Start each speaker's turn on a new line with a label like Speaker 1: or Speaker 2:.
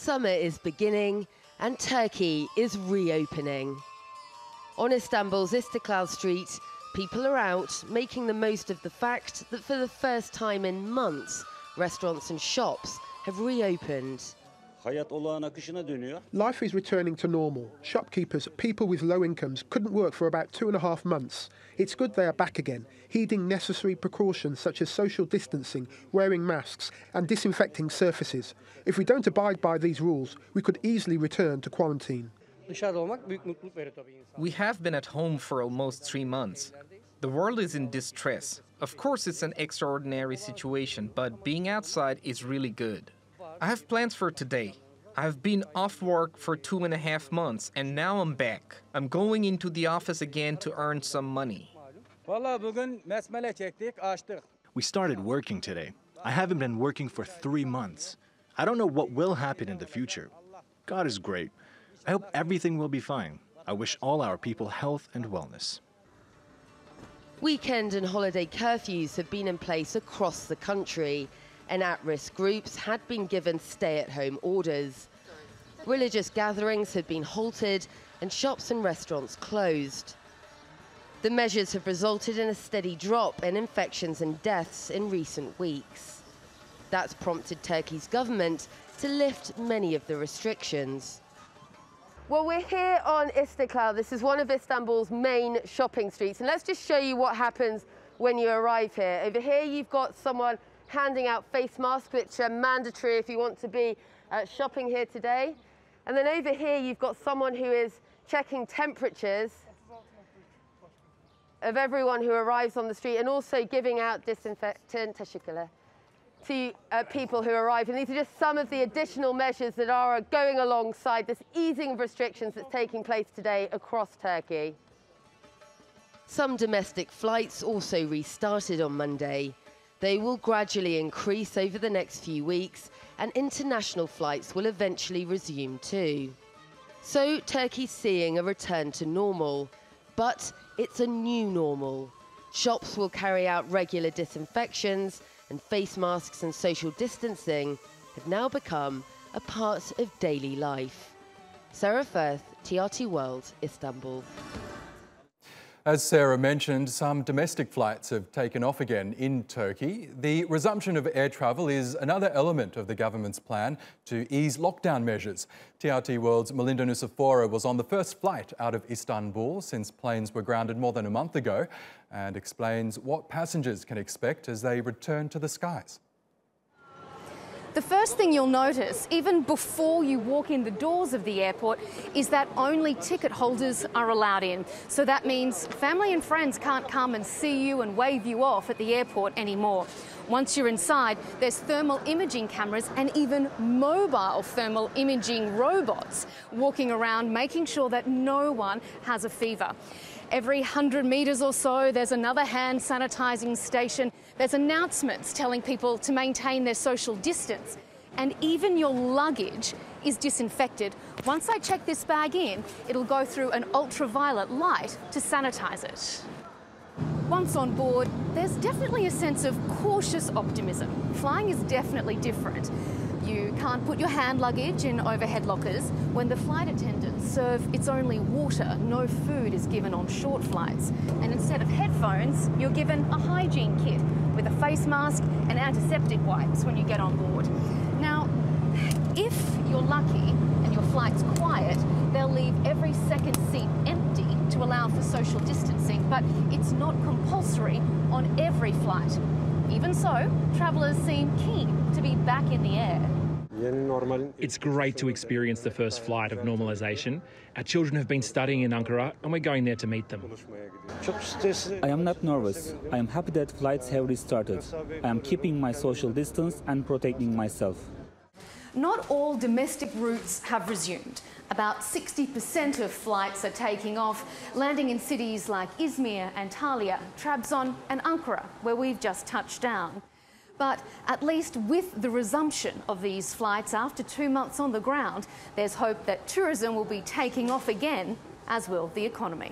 Speaker 1: Summer is beginning and Turkey is reopening. On Istanbul's Istiklal Street, people are out making the most of the fact that for the first time in months, restaurants and shops have reopened.
Speaker 2: Life is returning to normal. Shopkeepers, people with low incomes, couldn't work for about 2.5 months. It's good they are back again, heeding necessary precautions such as social distancing, wearing masks and disinfecting surfaces. If we don't abide by these rules, we could easily return to quarantine.
Speaker 3: We have been at home for almost 3 months. The world is in distress. Of course, it's an extraordinary situation, but being outside is really good. I have plans for today. I've been off work for 2.5 months and now I'm back. I'm going into the office again to earn some money.
Speaker 4: We started working today. I haven't been working for 3 months. I don't know what will happen in the future. God is great. I hope everything will be fine. I wish all our people health and wellness.
Speaker 1: Weekend and holiday curfews have been in place across the country, and at-risk groups had been given stay-at-home orders. Religious gatherings had been halted and shops and restaurants closed. The measures have resulted in a steady drop in infections and deaths in recent weeks. That's prompted Turkey's government to lift many of the restrictions. Well, we're here on Istiklal. This is one of Istanbul's main shopping streets. And let's just show you what happens when you arrive here. Over here, you've got someone handing out face masks, which are mandatory if you want to be shopping here today. And then over here, you've got someone who is checking temperatures of everyone who arrives on the street and also giving out disinfectant to people who arrive. And these are just some of the additional measures that are going alongside this easing of restrictions that's taking place today across Turkey. Some domestic flights also restarted on Monday. They will gradually increase over the next few weeks, and international flights will eventually resume too. So Turkey's seeing a return to normal, but it's a new normal. Shops will carry out regular disinfections, and face masks and social distancing have now become a part of daily life. Sara, Firth, TRT World, Istanbul.
Speaker 5: As Sara mentioned, some domestic flights have taken off again in Turkey. The resumption of air travel is another element of the government's plan to ease lockdown measures. TRT World's Melinda Nucifora was on the first flight out of Istanbul since planes were grounded more than a month ago and explains what passengers can expect as they return to the skies.
Speaker 6: The first thing you'll notice, even before you walk in the doors of the airport, is that only ticket holders are allowed in. So that means family and friends can't come and see you and wave you off at the airport anymore. Once you're inside, there's thermal imaging cameras and even mobile thermal imaging robots walking around, making sure that no one has a fever. Every 100 metres or so, there's another hand sanitising station. There's announcements telling people to maintain their social distance. And even your luggage is disinfected. Once I check this bag in, it'll go through an ultraviolet light to sanitise it. Once on board, there's definitely a sense of cautious optimism. Flying is definitely different. You can't put your hand luggage in overhead lockers. When the flight attendants serve, it's only water. No food is given on short flights. And instead of headphones, you're given a hygiene kit with a face mask and antiseptic wipes when you get on board. Now, if you're lucky and your flight's quiet, they'll leave every second seat empty to allow for social distancing, but it's not compulsory on every flight. Even so, travellers seem keen to be back in the air.
Speaker 7: It's great to experience the first flight of normalisation. Our children have been studying in Ankara and we're going there to meet them.
Speaker 8: I am not nervous. I am happy that flights have restarted. I am keeping my social distance and protecting myself.
Speaker 6: Not all domestic routes have resumed. About 60% of flights are taking off, landing in cities like Izmir, Antalya, Trabzon and Ankara, where we've just touched down. But at least with the resumption of these flights after 2 months on the ground, there's hope that tourism will be taking off again, as will the economy.